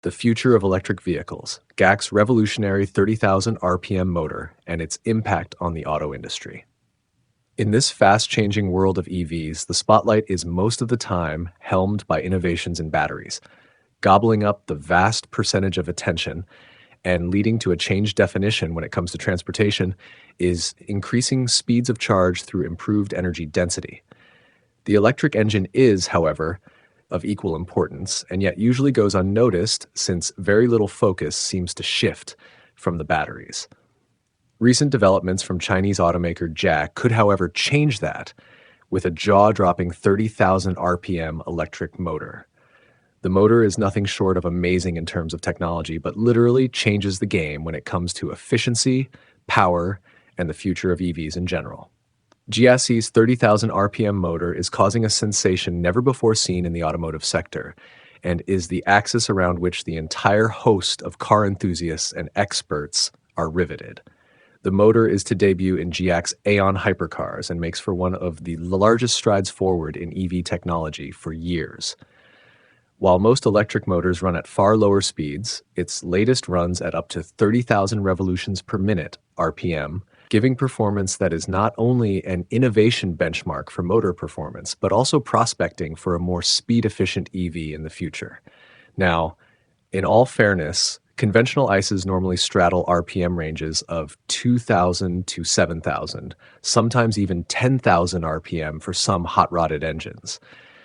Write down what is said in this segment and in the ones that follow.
The Future of Electric Vehicles, GAC's revolutionary 30,000 RPM motor and its impact on the auto industry. In this fast-changing world of EVs, the spotlight is most of the time helmed by innovations in batteries, gobbling up the vast percentage of attention and leading to a changed definition when it comes to transportation is increasing speeds of charge through improved energy density. The electric engine is, however, of equal importance, and yet usually goes unnoticed since very little focus seems to shift from the batteries. Recent developments from Chinese automaker GAC could, however, change that with a jaw-dropping 30,000 RPM electric motor. The motor is nothing short of amazing in terms of technology, but literally changes the game when it comes to efficiency, power, and the future of EVs in general. GAC's 30,000 RPM motor is causing a sensation never before seen in the automotive sector, and is the axis around which the entire host of car enthusiasts and experts are riveted. The motor is to debut in GAC's Aion hypercars and makes for one of the largest strides forward in EV technology for years. While most electric motors run at far lower speeds, its latest runs at up to 30,000 revolutions per minute (RPM), giving performance that is not only an innovation benchmark for motor performance, but also prospecting for a more speed-efficient EV in the future. Now, in all fairness, conventional ICEs normally straddle RPM ranges of 2,000 to 7,000, sometimes even 10,000 RPM for some hot-rodded engines.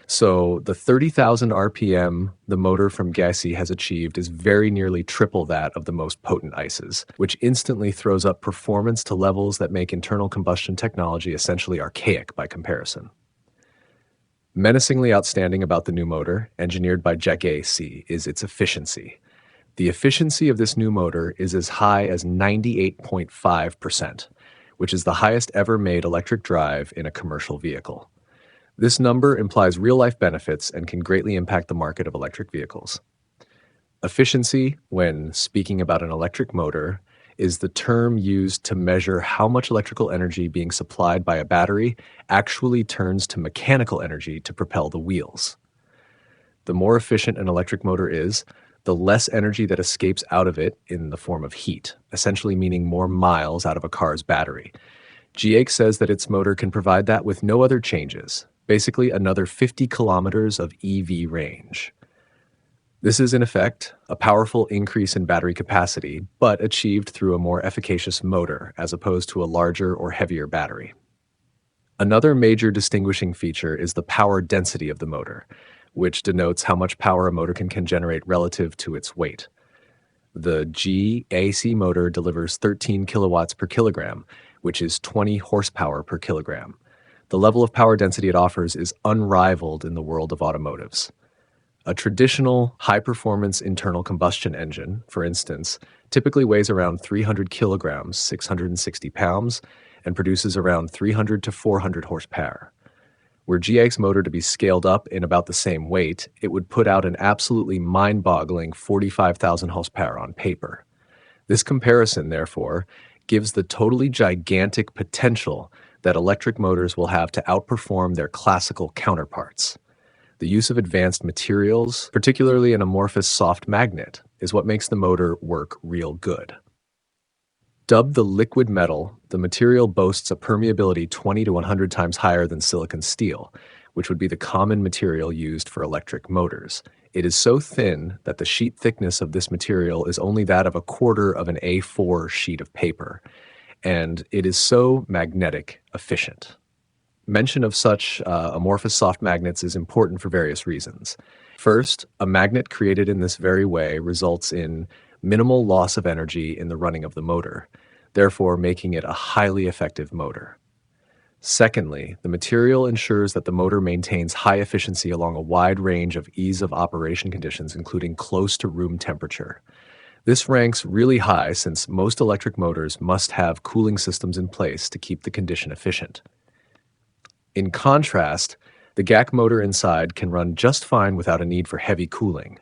So the 30,000 RPM the motor from GAC has achieved is very nearly triple that of the most potent ICEs, which instantly throws up performance to levels that make internal combustion technology essentially archaic by comparison. Menacingly outstanding about the new motor, engineered by GAC, is its efficiency. The efficiency of this new motor is as high as 98.5%, which is the highest ever made electric drive in a commercial vehicle. This number implies real-life benefits and can greatly impact the market of electric vehicles. Efficiency, when speaking about an electric motor, is the term used to measure how much electrical energy being supplied by a battery actually turns to mechanical energy to propel the wheels. The more efficient an electric motor is, the less energy that escapes out of it in the form of heat, essentially meaning more miles out of a car's battery. GAC says that its motor can provide that with no other changes, basically another 50 kilometers of EV range. This is, in effect, a powerful increase in battery capacity, but achieved through a more efficacious motor as opposed to a larger or heavier battery. Another major distinguishing feature is the power density of the motor, which denotes how much power a motor can generate relative to its weight. The GAC motor delivers 13 kilowatts per kilogram, which is 20 horsepower per kilogram. The level of power density it offers is unrivaled in the world of automotives. A traditional high-performance internal combustion engine, for instance, typically weighs around 300 kilograms, 660 pounds, and produces around 300 to 400 horsepower. Were GAC's motor to be scaled up in about the same weight, it would put out an absolutely mind-boggling 45,000 horsepower on paper. This comparison, therefore, gives the totally gigantic potential that electric motors will have to outperform their classical counterparts. The use of advanced materials, particularly an amorphous soft magnet, is what makes the motor work real good. Dubbed the liquid metal, the material boasts a permeability 20 to 100 times higher than silicon steel, which would be the common material used for electric motors. It is so thin that the sheet thickness of this material is only that of a quarter of an A4 sheet of paper, and it is so magnetic efficient. Mention of such amorphous soft magnets is important for various reasons. First, a magnet created in this very way results in minimal loss of energy in the running of the motor, therefore making it a highly effective motor. Secondly, the material ensures that the motor maintains high efficiency along a wide range of ease of operation conditions, including close to room temperature. This ranks really high since most electric motors must have cooling systems in place to keep the condition efficient. In contrast, the GAC motor inside can run just fine without a need for heavy cooling,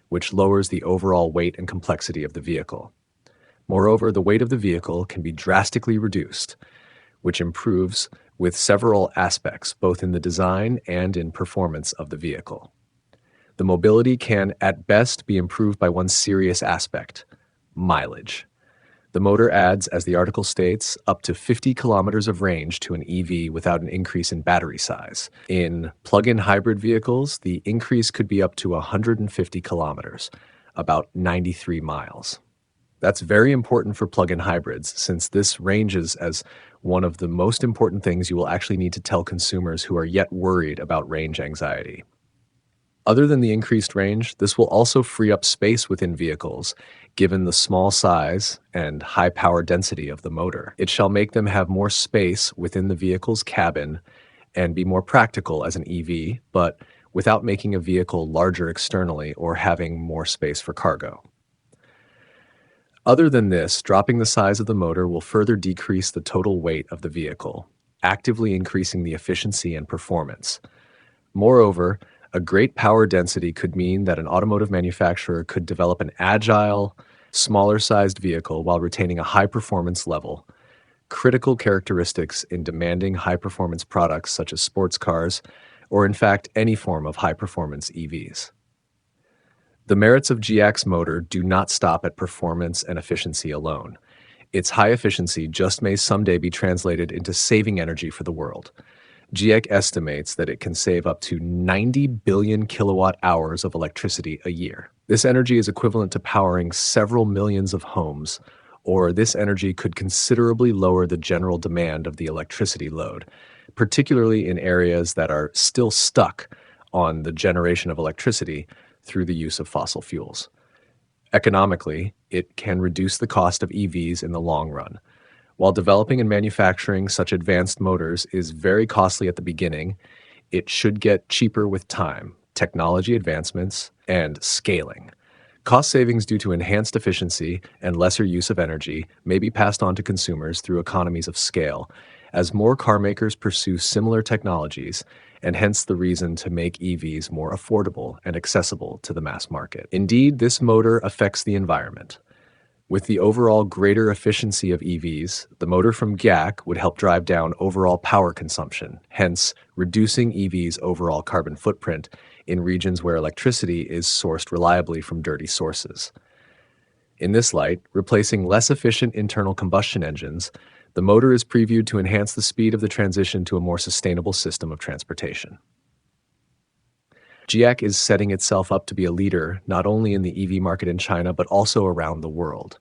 which lowers the overall weight and complexity of the vehicle. Moreover, the weight of the vehicle can be drastically reduced, which improves with several aspects, both in the design and in performance of the vehicle. The mobility can, at best, be improved by one serious aspect: mileage. The motor adds, as the article states, up to 50 kilometers of range to an EV without an increase in battery size. In plug-in hybrid vehicles, the increase could be up to 150 kilometers, about 93 miles. That's very important for plug-in hybrids, since this ranges as one of the most important things you will actually need to tell consumers who are yet worried about range anxiety. Other than the increased range, this will also free up space within vehicles, given the small size and high power density of the motor. It shall make them have more space within the vehicle's cabin and be more practical as an EV, but without making a vehicle larger externally or having more space for cargo. Other than this, dropping the size of the motor will further decrease the total weight of the vehicle, actively increasing the efficiency and performance. Moreover, a great power density could mean that an automotive manufacturer could develop an agile, smaller-sized vehicle while retaining a high-performance level, critical characteristics in demanding high-performance products such as sports cars, or in fact any form of high-performance EVs. The merits of GAC's motor do not stop at performance and efficiency alone. Its high efficiency just may someday be translated into saving energy for the world. GAC estimates that it can save up to 90 billion kilowatt hours of electricity a year. This energy is equivalent to powering several millions of homes, or this energy could considerably lower the general demand of the electricity load, particularly in areas that are still stuck on the generation of electricity through the use of fossil fuels. Economically, it can reduce the cost of EVs in the long run. While developing and manufacturing such advanced motors is very costly at the beginning, it should get cheaper with time, technology advancements, and scaling. Cost savings due to enhanced efficiency and lesser use of energy may be passed on to consumers through economies of scale, as more car makers pursue similar technologies, and hence the reason to make EVs more affordable and accessible to the mass market. Indeed, this motor affects the environment. With the overall greater efficiency of EVs, the motor from GAC would help drive down overall power consumption, hence reducing EVs' overall carbon footprint in regions where electricity is sourced reliably from dirty sources. In this light, replacing less efficient internal combustion engines, the motor is previewed to enhance the speed of the transition to a more sustainable system of transportation. GAC is setting itself up to be a leader not only in the EV market in China, but also around the world.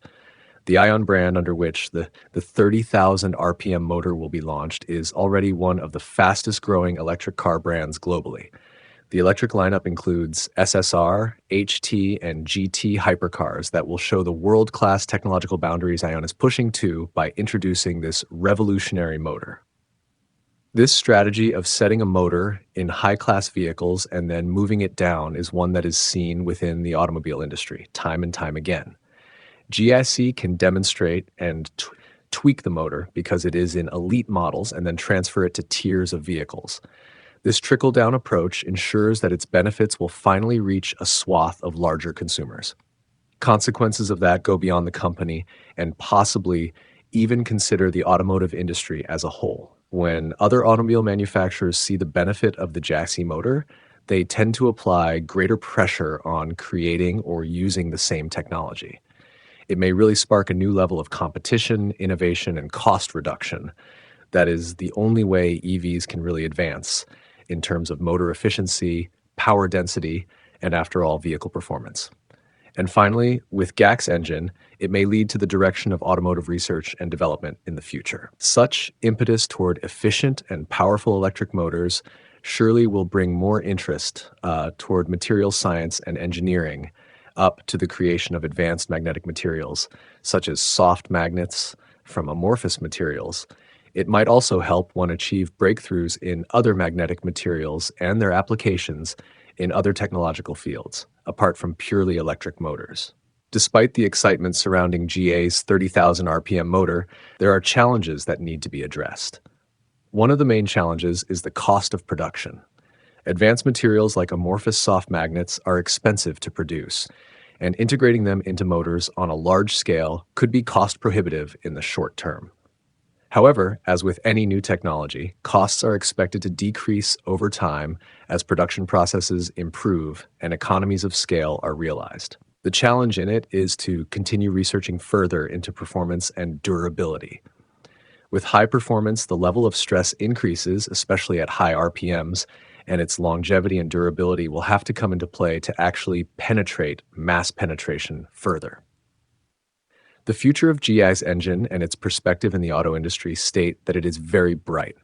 The Aion brand, under which the 30,000 RPM motor will be launched, is already one of the fastest growing electric car brands globally. The electric lineup includes SSR, HT, and GT hypercars that will show the world-class technological boundaries Aion is pushing to by introducing this revolutionary motor. This strategy of setting a motor in high-class vehicles and then moving it down is one that is seen within the automobile industry time and time again. GAC can demonstrate and tweak the motor because it is in elite models and then transfer it to tiers of vehicles. This trickle-down approach ensures that its benefits will finally reach a swath of larger consumers. Consequences of that go beyond the company and possibly even consider the automotive industry as a whole. When other automobile manufacturers see the benefit of the GAC motor, they tend to apply greater pressure on creating or using the same technology. It may really spark a new level of competition, innovation, and cost reduction. That is the only way EVs can really advance in terms of motor efficiency, power density, and after all, vehicle performance. And finally, with GAC's engine, it may lead to the direction of automotive research and development in the future. Such impetus toward efficient and powerful electric motors surely will bring more interest toward material science and engineering up to the creation of advanced magnetic materials, such as soft magnets from amorphous materials. It might also help one achieve breakthroughs in other magnetic materials and their applications in other technological fields, apart from purely electric motors. Despite the excitement surrounding GA's 30,000 RPM motor, there are challenges that need to be addressed. One of the main challenges is the cost of production. Advanced materials like amorphous soft magnets are expensive to produce, and integrating them into motors on a large scale could be cost prohibitive in the short term. However, as with any new technology, costs are expected to decrease over time as production processes improve and economies of scale are realized. The challenge in it is to continue researching further into performance and durability. With high performance, the level of stress increases, especially at high RPMs, and its longevity and durability will have to come into play to actually penetrate mass penetration further. The future of GI's engine and its perspective in the auto industry state that it is very bright.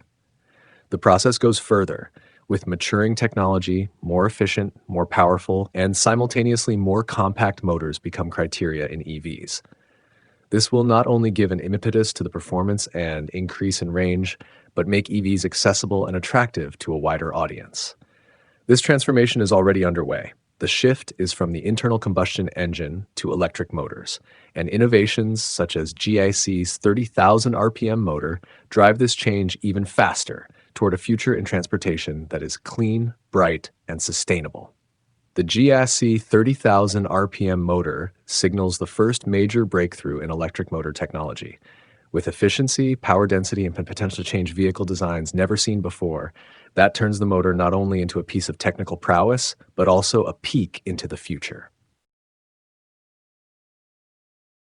The process goes further, with maturing technology, more efficient, more powerful, and simultaneously more compact motors become criteria in EVs. This will not only give an impetus to the performance and increase in range, but make EVs accessible and attractive to a wider audience. This transformation is already underway. The shift is from the internal combustion engine to electric motors, and innovations such as GAC's 30,000 RPM motor drive this change even faster toward a future in transportation that is clean, bright, and sustainable. The GAC 30,000 RPM motor signals the first major breakthrough in electric motor technology. With efficiency, power density, and potential to change vehicle designs never seen before, that turns the motor not only into a piece of technical prowess, but also a peek into the future.